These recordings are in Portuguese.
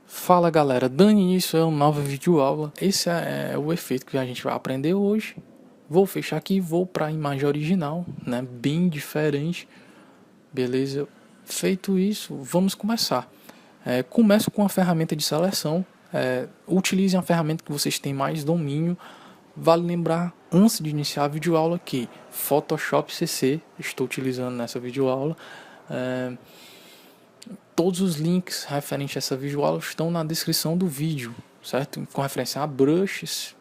Fala galera, dando início a uma nova videoaula. Esse é o efeito que a gente vai aprender hoje. Vou fechar aqui e vou para a imagem original, né? Bem diferente, beleza? Feito isso, vamos começar. Começo com a ferramenta de seleção. Utilize a ferramenta que vocês têm mais domínio. Vale lembrar, antes de iniciar a videoaula, que Photoshop CC estou utilizando nessa videoaula. Todos os links referentes a essa visual estão na descrição do vídeo, certo? Com referência a brushes,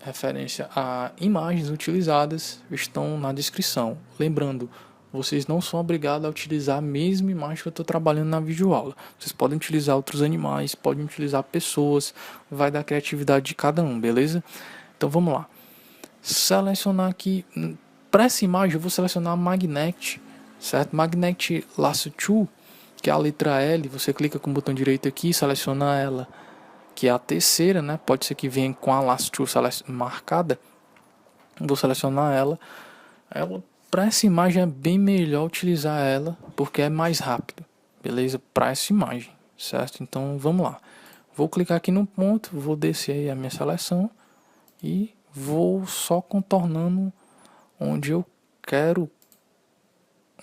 referência a imagens utilizadas, estão na descrição. Lembrando, vocês não são obrigados a utilizar a mesma imagem que eu estou trabalhando na videoaula. Vocês podem utilizar outros animais, podem utilizar pessoas, vai da criatividade de cada um, beleza? Então vamos lá. Selecionar aqui, para essa imagem eu vou selecionar a Magnet, certo? Magnet Lasso Tool, que é a letra L, você clica com o botão direito aqui e seleciona ela, que é a terceira, né? Pode ser que venha com a Lasso Tool marcada. Vou selecionar ela. Para essa imagem é bem melhor utilizar ela, porque é mais rápido, beleza? Para essa imagem, certo? Então vamos lá. Vou clicar aqui no ponto, vou descer aí a minha seleção e vou só contornando onde eu quero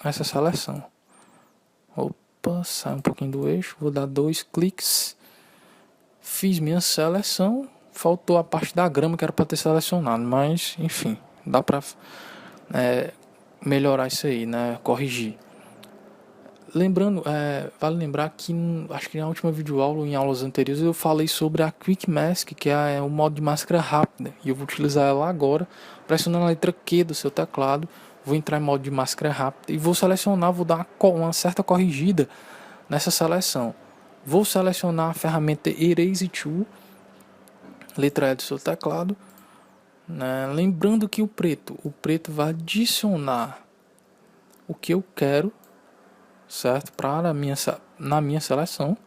essa seleção. Opa, sai um pouquinho do eixo, vou dar 2 cliques. Fiz minha seleção, faltou a parte da grama que era para ter selecionado, mas enfim, dá para melhorar isso aí, né? Corrigir. Lembrando, vale lembrar que acho que na última videoaula, em aulas anteriores, eu falei sobre a Quick Mask, que é o modo de máscara rápida, e eu vou utilizar ela agora, pressionando a letra Q do seu teclado. Vou entrar em modo de máscara rápida e vou selecionar, vou dar uma certa corrigida nessa seleção. Vou selecionar a ferramenta Erase Tool, letra E do seu teclado, né? Lembrando que o preto vai adicionar o que eu quero, certo? Na minha seleção.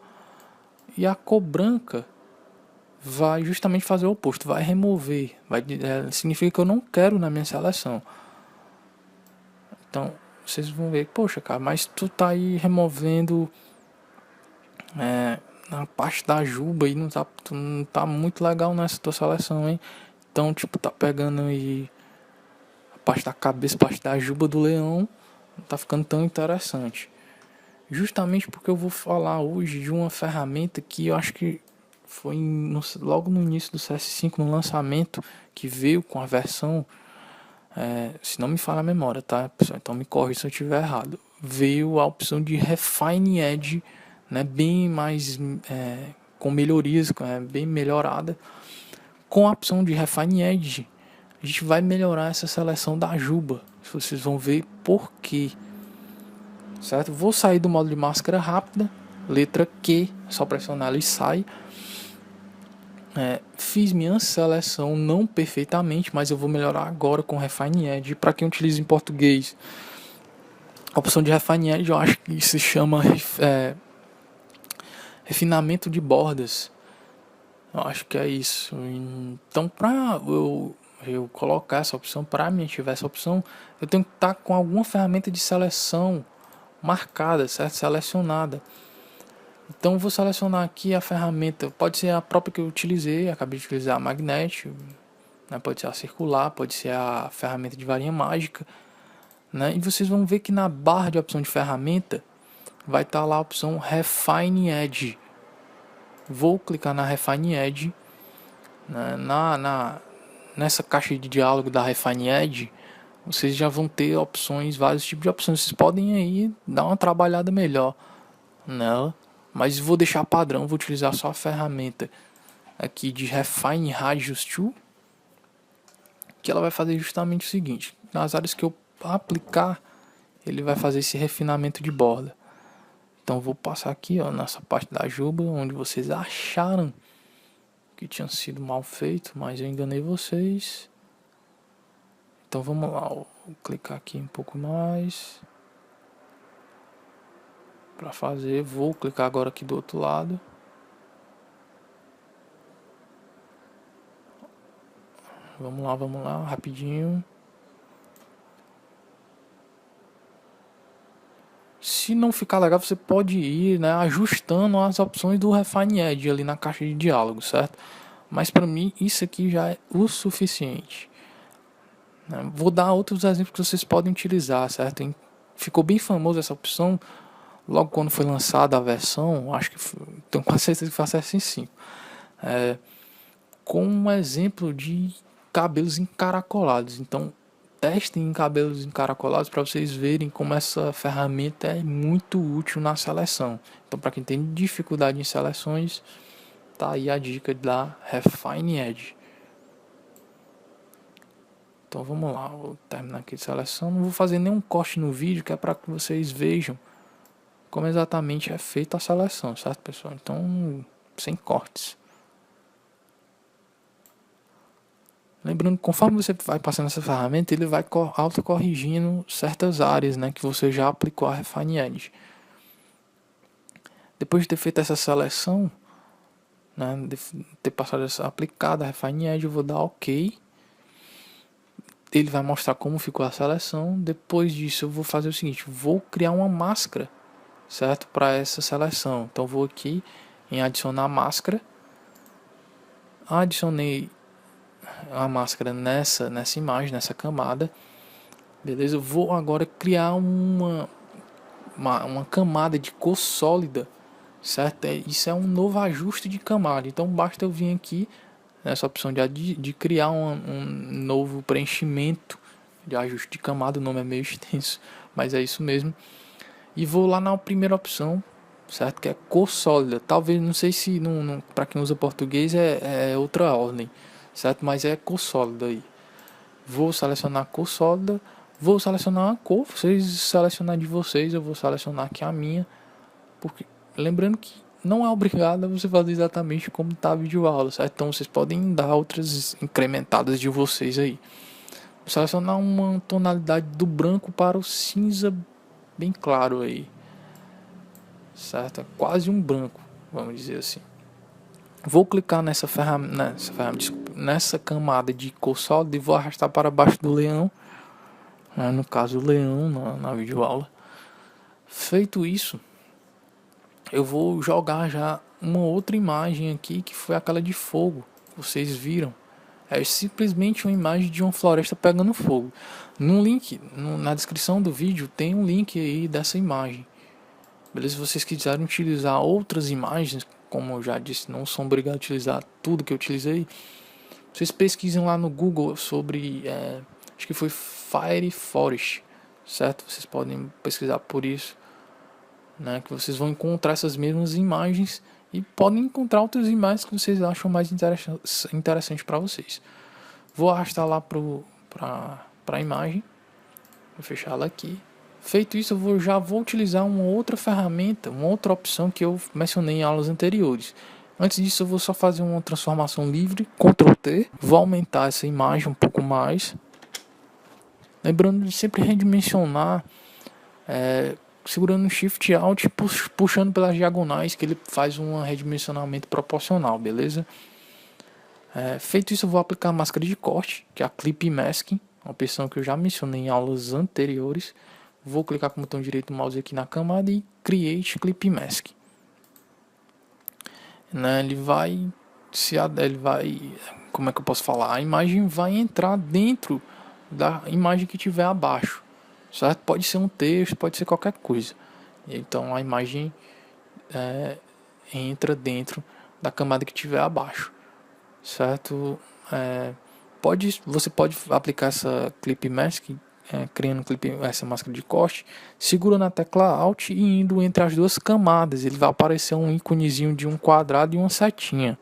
E a cor branca vai justamente fazer o oposto, vai remover, significa que eu não quero na minha seleção. Então vocês vão ver, poxa cara, mas tu tá aí removendo na parte da juba e não tá muito legal nessa tua seleção, hein? Então tipo, tá pegando aí a parte da cabeça, a parte da juba do leão, não tá ficando tão interessante. Justamente porque eu vou falar hoje de uma ferramenta que eu acho que foi logo no início do CS5, no lançamento, que veio com a versão, se não me falha a memória, tá, pessoal? Então me corre se eu estiver errado. Veio a opção de Refine Edge, né, bem mais com melhorias, bem melhorada. Com a opção de Refine Edge, a gente vai melhorar essa seleção da juba. Vocês vão ver por quê. Certo? Vou sair do modo de máscara rápida, letra Q, só pressionar ela e sai. Fiz minha seleção não perfeitamente, mas eu vou melhorar agora com Refine Edge. Para quem utiliza em português, a opção de Refine Edge eu acho que se chama refinamento de bordas. Eu acho que é isso. Então, para eu colocar essa opção, para mim ativar essa opção, eu tenho que estar com alguma ferramenta de seleção marcada, certo? Selecionada. Então vou selecionar aqui a ferramenta, pode ser a própria que eu utilizei, acabei de utilizar a Magnet, né? Pode ser a circular, pode ser a ferramenta de varinha mágica, né? E vocês vão ver que na barra de opção de ferramenta vai estar lá a opção Refine Edge. Vou clicar na Refine Edge, né? Nessa caixa de diálogo da Refine Edge, vocês já vão ter opções, vários tipos de opções. Vocês podem aí dar uma trabalhada melhor nela, mas vou deixar padrão, vou utilizar só a ferramenta aqui de Refine Radius Tool, que ela vai fazer justamente o seguinte: nas áreas que eu aplicar, ele vai fazer esse refinamento de borda. Então vou passar aqui, ó, nessa parte da juba, onde vocês acharam que tinha sido mal feito, mas eu enganei vocês. Então vamos lá, vou clicar aqui um pouco mais para fazer. Vou clicar agora aqui do outro lado. Vamos lá, rapidinho. Se não ficar legal, você pode ir, né, ajustando as opções do Refine Edge ali na caixa de diálogo, certo? Mas para mim isso aqui já é o suficiente, né? Vou dar outros exemplos que vocês podem utilizar, certo? Ficou bem famosa essa opção logo quando foi lançada a versão, acho que tenho quase certeza que foi a CSS 5. Com um exemplo de cabelos encaracolados. Então, testem em cabelos encaracolados para vocês verem como essa ferramenta é muito útil na seleção. Então, para quem tem dificuldade em seleções, tá aí a dica da Refine Edge. Então vamos lá, vou terminar aqui de seleção. Não vou fazer nenhum corte no vídeo, que é para que vocês vejam como exatamente é feita a seleção, certo, pessoal? Então, sem cortes. Lembrando que conforme você vai passando essa ferramenta, ele vai autocorrigindo certas áreas, né, que você já aplicou a Refine Edge. Depois de ter feito essa seleção, né, de ter passado essa aplicada a Refine Edge, eu vou dar OK. Ele vai mostrar como ficou a seleção. Depois disso eu vou fazer o seguinte, vou criar uma máscara, certo, para essa seleção. Então vou aqui em adicionar máscara. Adicionei a máscara nessa imagem, nessa camada. Beleza? Eu vou agora criar uma camada de cor sólida, certo? Isso é um novo ajuste de camada. Então basta eu vir aqui nessa opção de criar um novo preenchimento de ajuste de camada. O nome é meio extenso, mas é isso mesmo. E vou lá na primeira opção, certo? Que é cor sólida. Talvez, não sei se para quem usa português é outra ordem, certo? Mas é cor sólida aí. Vou selecionar cor sólida. Vou selecionar uma cor. Vocês selecionar de vocês, eu vou selecionar aqui a minha. Porque, lembrando que não é obrigado a você fazer exatamente como está a videoaula, certo? Então vocês podem dar outras incrementadas de vocês aí. Vou selecionar uma tonalidade do branco para o cinza bem claro aí, certo? É quase um branco, vamos dizer assim. Vou clicar nessa nessa camada de cor sólida e vou arrastar para baixo do leão, né? No caso o leão na videoaula. Feito isso, eu vou jogar já uma outra imagem aqui, que foi aquela de fogo, vocês viram. É simplesmente uma imagem de uma floresta pegando fogo. No link, na descrição do vídeo, tem um link aí dessa imagem. Beleza? Se vocês quiserem utilizar outras imagens, como eu já disse, não são obrigados a utilizar tudo que eu utilizei. Vocês pesquisem lá no Google sobre, acho que foi Fire Forest, certo? Vocês podem pesquisar por isso, né? Que vocês vão encontrar essas mesmas imagens e podem encontrar outras imagens que vocês acham mais interessante para vocês. Vou arrastar lá para a imagem, vou fechar ela aqui. Feito isso, eu já vou utilizar uma outra ferramenta, uma outra opção que eu mencionei em aulas anteriores. Antes disso, eu vou só fazer uma transformação livre, Ctrl T, vou aumentar essa imagem um pouco mais. Lembrando de sempre redimensionar, segurando Shift Alt e puxando pelas diagonais, que ele faz um redimensionamento proporcional, beleza? Feito isso, eu vou aplicar a máscara de corte, que é a Clip Masking, uma opção que eu já mencionei em aulas anteriores. Vou clicar com o botão direito do mouse aqui na camada e Create Clip Mask. Né, ele vai, como é que eu posso falar? A imagem vai entrar dentro da imagem que tiver abaixo, certo? Pode ser um texto, pode ser qualquer coisa. Então a imagem entra dentro da camada que tiver abaixo, certo? Você pode aplicar essa Clip Mask, criando essa máscara de corte, segura na tecla Alt e indo entre as duas camadas, ele vai aparecer um íconezinho de um quadrado e uma setinha,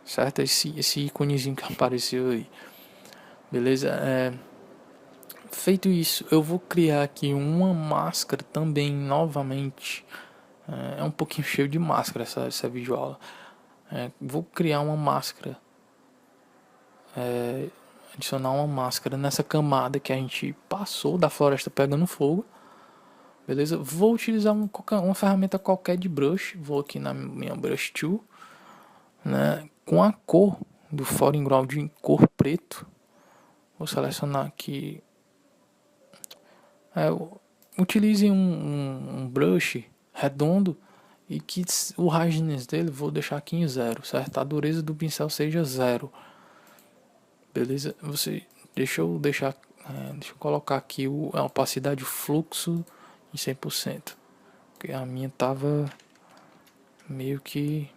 certo? Esse íconezinho que apareceu aí, beleza? Feito isso, eu vou criar aqui uma máscara também novamente. É um pouquinho cheio de máscara essa videoaula. Vou criar uma máscara, adicionar uma máscara nessa camada que a gente passou da floresta pegando fogo, beleza? Vou utilizar uma ferramenta qualquer de brush, vou aqui na minha brush tool, né, com a cor do foreground em cor preto. Vou selecionar aqui utilize um brush redondo e que o hardness dele vou deixar aqui em 0, certo? A dureza do pincel seja 0. Beleza? Deixa eu colocar aqui a opacidade, o fluxo em 100%. Porque a minha tava meio que...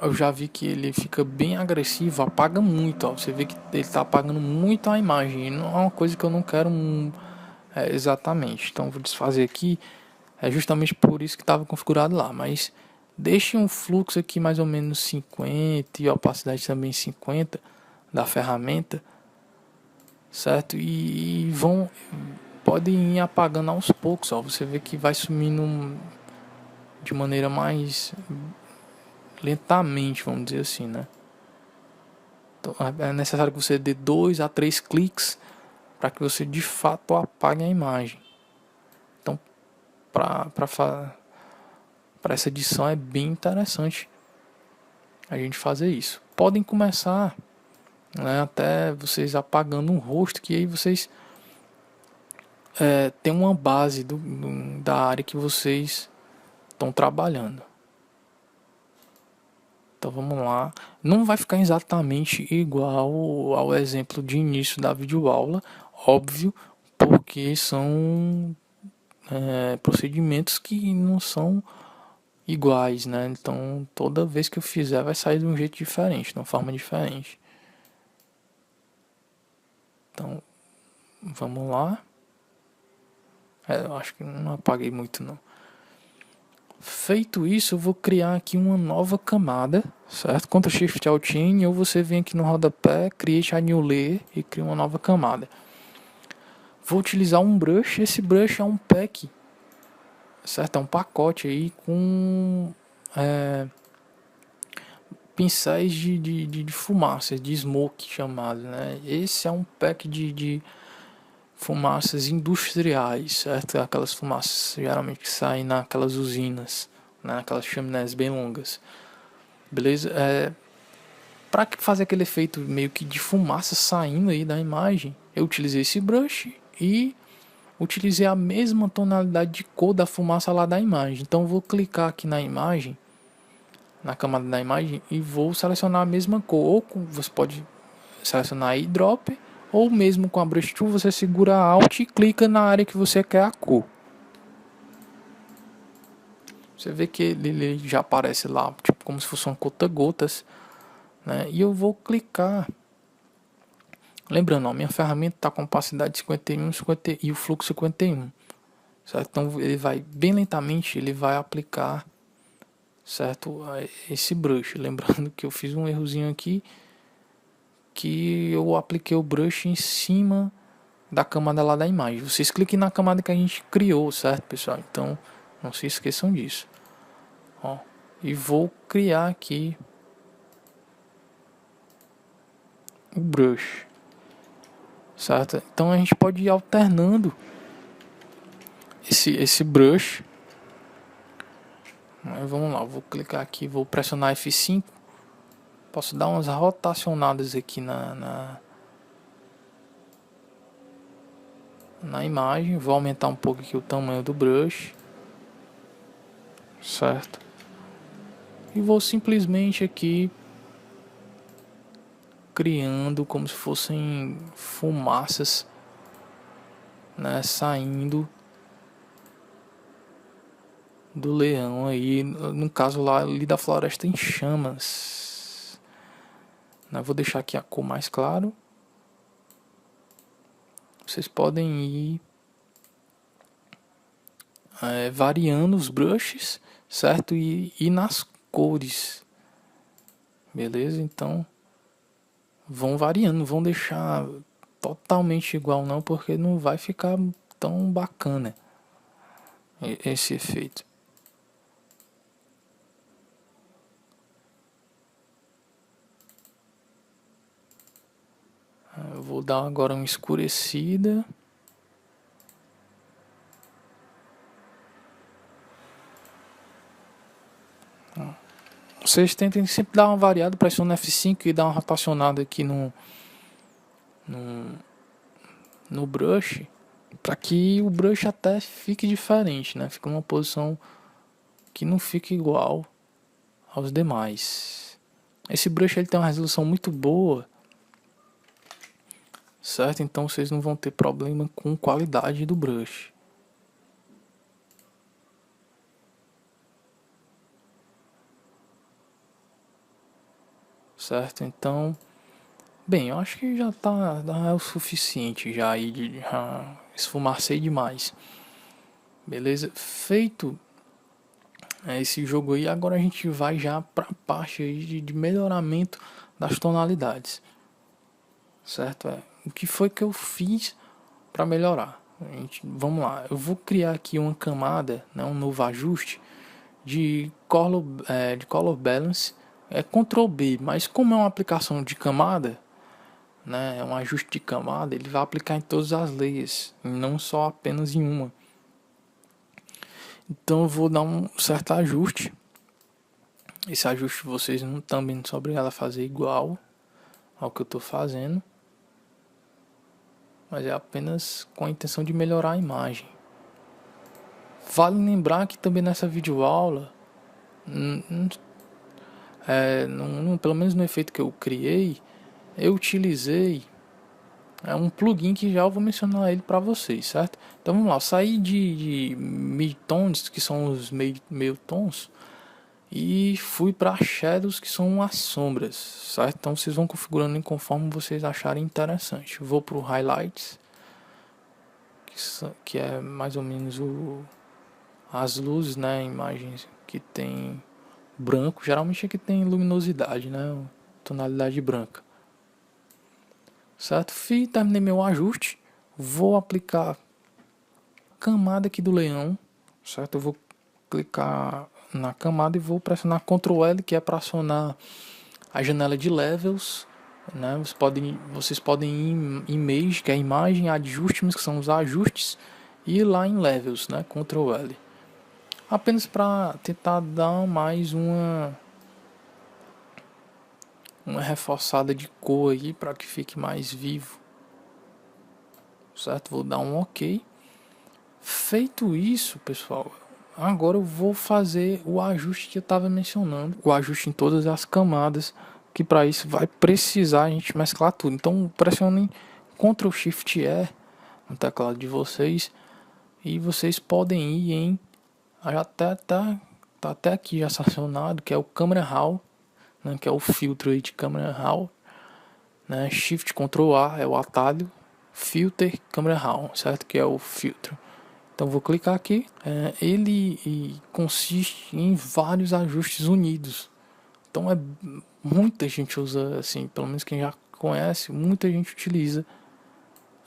eu já vi que ele fica bem agressivo, apaga muito, ó. Você vê que ele tá apagando muito a imagem. E não é uma coisa que eu não quero exatamente. Então vou desfazer aqui. É justamente por isso que estava configurado lá. Mas deixe um fluxo aqui mais ou menos 50 e a opacidade também 50 da ferramenta, certo? E podem ir apagando aos poucos, ó. Você vê que vai sumindo de maneira mais lentamente, vamos dizer assim, né? Então, é necessário que você dê 2 a 3 cliques para que você de fato apague a imagem. Então, para essa edição é bem interessante a gente fazer isso. Podem começar, né, até vocês apagando um rosto, que aí vocês têm uma base da área que vocês estão trabalhando. Então vamos lá. Não vai ficar exatamente igual ao exemplo de início da videoaula, óbvio, porque são procedimentos que não são iguais, né? Então toda vez que eu fizer vai sair de um jeito diferente, de uma forma diferente. Então vamos lá. Eu acho que não apaguei muito não. Feito isso, eu vou criar aqui uma nova camada, certo? Ctrl Shift Alt N, ou você vem aqui no rodapé, Create a New Layer e cria uma nova camada. Vou utilizar um brush. Esse brush é um pack, certo? É um pacote aí com pincéis de fumaça, de smoke chamado, né? Esse é um pack de fumaças industriais, certo? Aquelas fumaças geralmente que saem naquelas usinas, né? Aquelas chaminés bem longas. Beleza? Para fazer aquele efeito meio que de fumaça saindo aí da imagem, eu utilizei esse brush e utilizei a mesma tonalidade de cor da fumaça lá da imagem. Então vou clicar aqui na imagem, na camada da imagem, e vou selecionar a mesma cor. Ou você pode selecionar aí drop, ou mesmo com a brush tool você segura Alt e clica na área que você quer a cor. Você vê que ele já aparece lá, tipo como se fosse uma conta-gotas, né? E eu vou clicar. Lembrando, ó, minha ferramenta está com opacidade 51, 50 e o fluxo 51. Certo? Então ele vai bem lentamente, ele vai aplicar, certo, esse brush. Lembrando que eu fiz um errozinho aqui, que eu apliquei o brush em cima da camada lá da imagem. Vocês cliquem na camada que a gente criou, certo, pessoal? Então não se esqueçam disso. Ó, e vou criar aqui o brush, certo? Então a gente pode ir alternando esse brush. Vamos lá, vou clicar aqui, vou pressionar F5. Posso dar umas rotacionadas aqui na imagem. Vou aumentar um pouco aqui o tamanho do brush, certo? E vou simplesmente aqui criando como se fossem fumaças, né, saindo do leão aí, no caso lá ali da floresta em chamas. Vou deixar aqui a cor mais claro. Vocês podem ir variando os brushes, certo? E nas cores, beleza? Então vão variando, não vão deixar totalmente igual não, porque não vai ficar tão bacana esse efeito. Eu vou dar agora uma escurecida. Vocês tentem sempre dar uma variada, pressiona F5 e dar uma rotacionada aqui no brush, para que o brush até fique diferente, né? Fique numa posição que não fique igual aos demais. Esse brush ele tem uma resolução muito boa, certo? Então vocês não vão ter problema com qualidade do brush. Certo? Então, bem, eu acho que já é o suficiente já aí, já esfumacei demais. Beleza? Feito esse jogo aí, agora a gente vai já para a parte aí de melhoramento das tonalidades. Certo? O que foi que eu fiz para melhorar? Vamos lá, eu vou criar aqui uma camada, né, um novo ajuste de color balance, Ctrl B, mas como é uma aplicação de camada, né, é um ajuste de camada, ele vai aplicar em todas as layers, e não só apenas em uma. Então eu vou dar um certo ajuste. Esse ajuste vocês também não são obrigados a fazer igual ao que eu estou fazendo, mas é apenas com a intenção de melhorar a imagem. Vale lembrar que também nessa videoaula, pelo menos no efeito que eu criei, eu utilizei um plugin que já eu vou mencionar ele para vocês, certo? Então vamos lá, eu saí de midtones, que são os meio tons, e fui para shadows, que são as sombras, certo? Então vocês vão configurando conforme vocês acharem interessante. Vou para o highlights, que é mais ou menos as luzes, né? Imagens que tem branco, geralmente aqui tem luminosidade, né? Tonalidade branca. Certo? Terminei meu ajuste. Vou aplicar a camada aqui do leão, certo? Eu vou clicar na camada e vou pressionar Ctrl L, que é para acionar a janela de levels, né? Vocês podem ir em image, que é a imagem, adjustments, que são os ajustes, e ir lá em levels, né? Ctrl L. Apenas para tentar dar mais uma reforçada de cor aí, para que fique mais vivo. Certo? Vou dar um OK. Feito isso, pessoal, agora eu vou fazer o ajuste que eu estava mencionando, o ajuste em todas as camadas, que para isso vai precisar a gente mesclar tudo. Então pressionem Ctrl Shift E no teclado de vocês e vocês podem ir em tá até aqui já acionado, que é o Camera Raw, né, que é o filtro aí de Camera Raw, né? Shift Ctrl A é o atalho, Filter Camera Raw, certo? Que é o filtro. Então vou clicar aqui. Ele consiste em vários ajustes unidos. Então muita gente usa assim, pelo menos quem já conhece, muita gente utiliza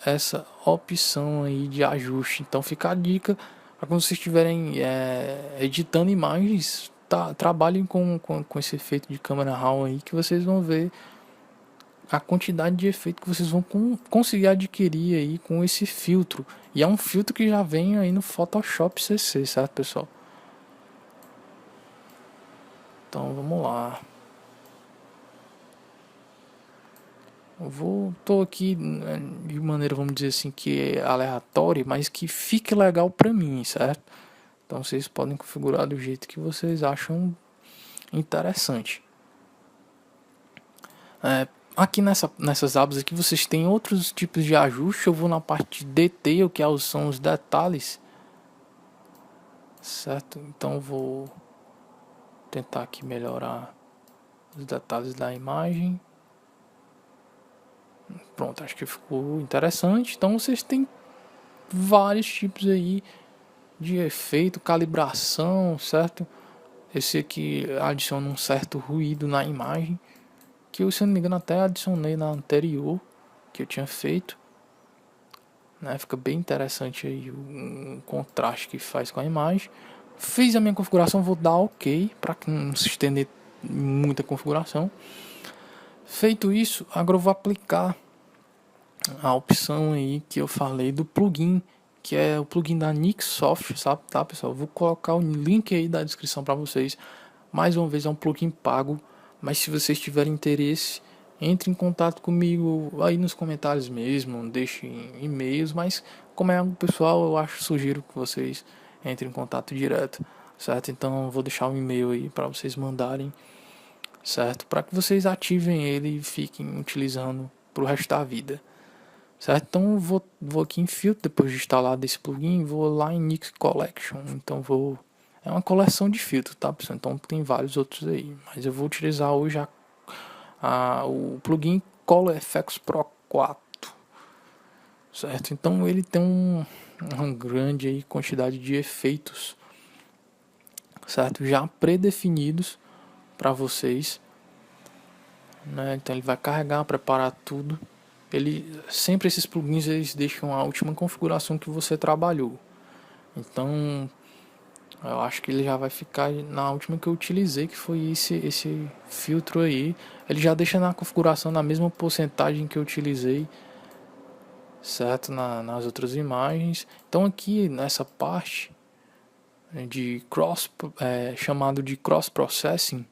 essa opção aí de ajuste. Então fica a dica para quando vocês estiverem editando imagens, trabalhem com esse efeito de câmera raw aí, que vocês vão ver a quantidade de efeito que vocês vão conseguir adquirir aí com esse filtro. E é um filtro que já vem aí no Photoshop CC, certo, pessoal? Então vamos lá. Tô aqui de maneira, vamos dizer assim, que é aleatória, mas que fique legal pra mim, certo? Então vocês podem configurar do jeito que vocês acham interessante. Aqui nessas abas aqui vocês têm outros tipos de ajuste. Eu vou na parte de detail, que são os detalhes, certo? Então eu vou tentar aqui melhorar os detalhes da imagem. Pronto, acho que ficou interessante. Então vocês têm vários tipos aí de efeito, calibração, certo? Esse aqui adiciona um certo ruído na imagem, que eu, se não me engano, até adicionei na anterior que eu tinha feito, né? Fica bem interessante aí o contraste que faz com a imagem. Fiz a minha configuração, vou dar OK para não se estender muita configuração. Feito isso, agora eu vou aplicar a opção aí que eu falei do plugin, que é o plugin da Nixsoft, sabe, tá, pessoal? Vou colocar o link aí da descrição para vocês. Mais uma vez, é um plugin pago, mas se vocês tiverem interesse, entre em contato comigo aí nos comentários mesmo, deixe e-mails, mas como é algo pessoal, sugiro que vocês entrem em contato direto, certo? Então eu vou deixar um e-mail aí para vocês mandarem, certo? Para que vocês ativem ele e fiquem utilizando pro resto da vida, certo? Então eu vou aqui em filtro, depois de instalar esse plugin, vou lá em Nix Collection, então é uma coleção de filtros, tá, pessoal? Então tem vários outros aí, mas eu vou utilizar hoje o plugin Color FX Pro 4, certo? Então ele tem uma grande aí quantidade de efeitos, certo? Já predefinidos para vocês, né? Então ele vai carregar, preparar tudo. Sempre esses plugins eles deixam a última configuração que você trabalhou. Então eu acho que ele já vai ficar na última que eu utilizei, que foi esse filtro aí. Ele já deixa na configuração na mesma porcentagem que eu utilizei, certo? Nas outras imagens. Então aqui nessa parte de chamado de cross processing,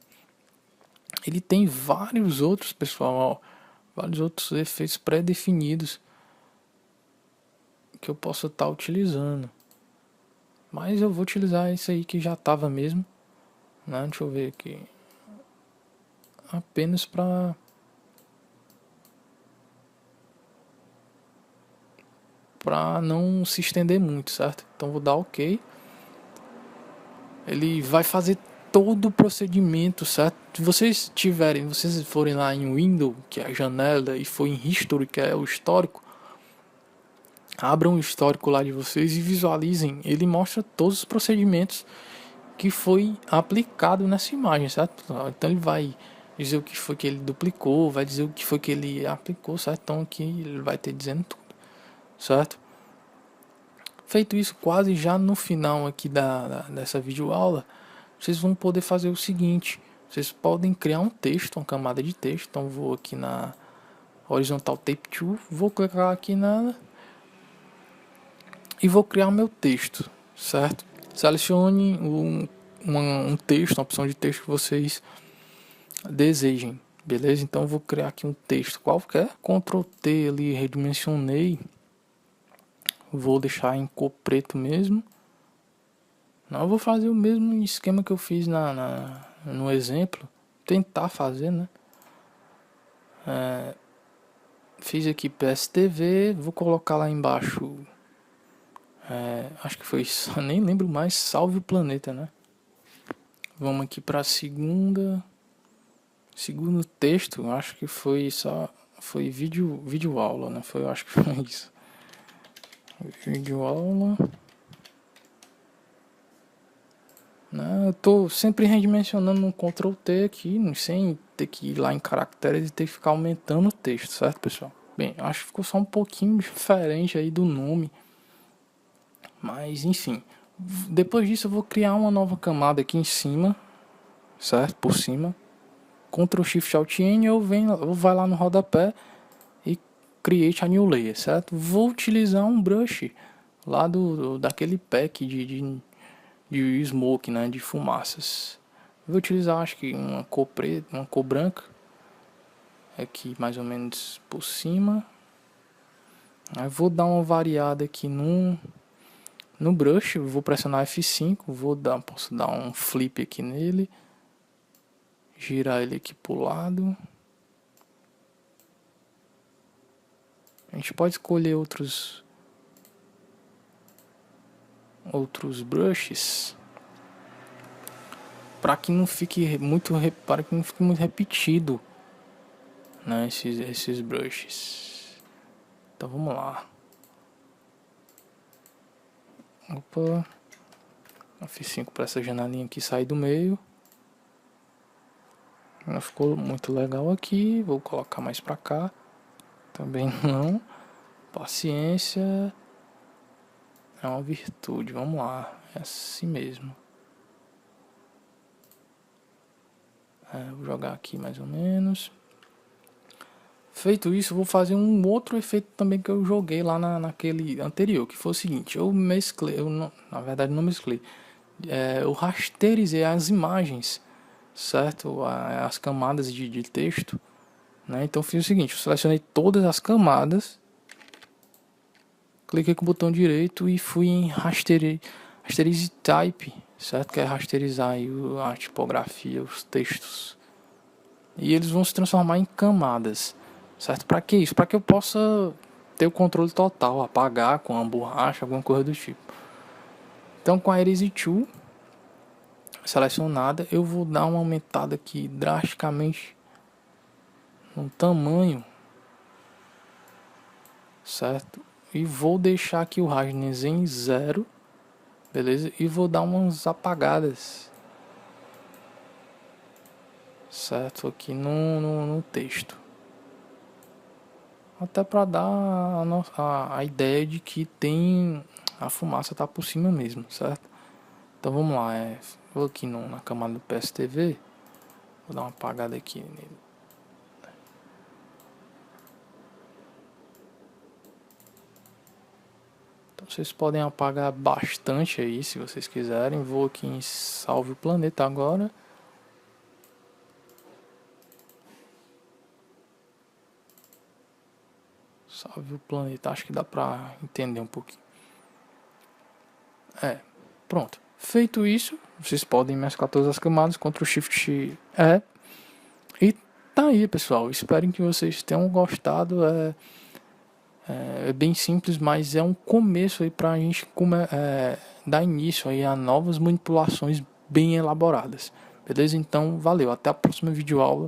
ele tem vários outros, pessoal, ó, vários outros efeitos pré-definidos que eu posso estar utilizando. Mas eu vou utilizar esse aí que já estava mesmo, né? Deixa eu ver aqui. Apenas para não se estender muito, certo? Então vou dar OK. Ele vai fazer todo o procedimento, certo? Se vocês forem lá em Windows, que é a janela, e for em History, que é o histórico, abram o histórico lá de vocês e visualizem. Ele mostra todos os procedimentos que foi aplicado nessa imagem, certo? Então ele vai dizer o que foi que ele duplicou, vai dizer o que foi que ele aplicou, certo? Então aqui ele vai ter dizendo tudo, certo? Feito isso, quase já no final aqui dessa videoaula, vocês vão poder fazer o seguinte: vocês podem criar um texto, uma camada de texto. Então vou aqui na Horizontal Tape Tool, vou clicar aqui nela e vou criar o meu texto, certo? Selecione um texto, uma opção de texto que vocês desejem, beleza? Então eu vou criar aqui um texto qualquer, Ctrl T ali, redimensionei, vou deixar em cor preto mesmo. Não, eu vou fazer o mesmo esquema que eu fiz no exemplo, tentar fazer, né? Fiz aqui PSTV, vou colocar lá embaixo, acho que foi isso, nem lembro mais, Salve o Planeta, né? Vamos aqui para segundo texto, acho que foi vídeo aula, né? Eu acho que foi isso. Vídeo aula. Né? Eu tô sempre redimensionando no Ctrl T aqui, sem ter que ir lá em caracteres e ter que ficar aumentando o texto, certo, pessoal? Bem, acho que ficou só um pouquinho diferente aí do nome, mas enfim. Depois disso eu vou criar uma nova camada aqui em cima, certo? Por cima. Ctrl Shift Alt N, eu vai lá no rodapé e Create a New Layer, certo? Vou utilizar um brush lá daquele pack de smoke, né, de fumaças. Vou utilizar, acho que uma cor preta, uma cor branca, aqui mais ou menos por cima. Aí vou dar uma variada aqui no brush, vou pressionar F5, posso dar um flip aqui nele, girar ele aqui pro lado. A gente pode escolher outros brushes para que não fique muito repetido, né, esses brushes. Então vamos lá. Opa, F5 para essa janelinha aqui sair do meio. Não ficou muito legal aqui, vou colocar mais para cá. Também não. Paciência é uma virtude, vamos lá, é assim mesmo. Vou jogar aqui mais ou menos. Feito isso, eu vou fazer um outro efeito também que eu joguei lá naquele anterior, que foi o seguinte: na verdade não mesclei, eu rasteirizei as imagens, certo? As camadas de texto né? Então fiz o seguinte, eu selecionei todas as camadas, cliquei com o botão direito e fui em Rasterize Type, certo? Que é rasterizar aí a tipografia, os textos. E eles vão se transformar em camadas, certo? Para que isso? Para que eu possa ter o controle total, apagar com uma borracha, alguma coisa do tipo. Então com a Erase Tool selecionada, eu vou dar uma aumentada aqui drasticamente no tamanho, certo? E vou deixar aqui o hardness em 0, beleza? E vou dar umas apagadas, certo? Aqui no texto. Até para dar a ideia de que tem a fumaça tá por cima mesmo, certo? Então vamos lá, vou aqui na camada do PSTV, vou dar uma apagada aqui nele. Então vocês podem apagar bastante aí se vocês quiserem. Vou aqui em Salve o Planeta agora. Salve o Planeta, acho que dá pra entender um pouquinho. Pronto. Feito isso, vocês podem mesclar todas as camadas, Ctrl Shift E. E tá aí, pessoal. Espero que vocês tenham gostado. É bem simples, mas é um começo aí pra gente dar início aí a novas manipulações bem elaboradas. Beleza? Então, valeu. Até a próxima videoaula.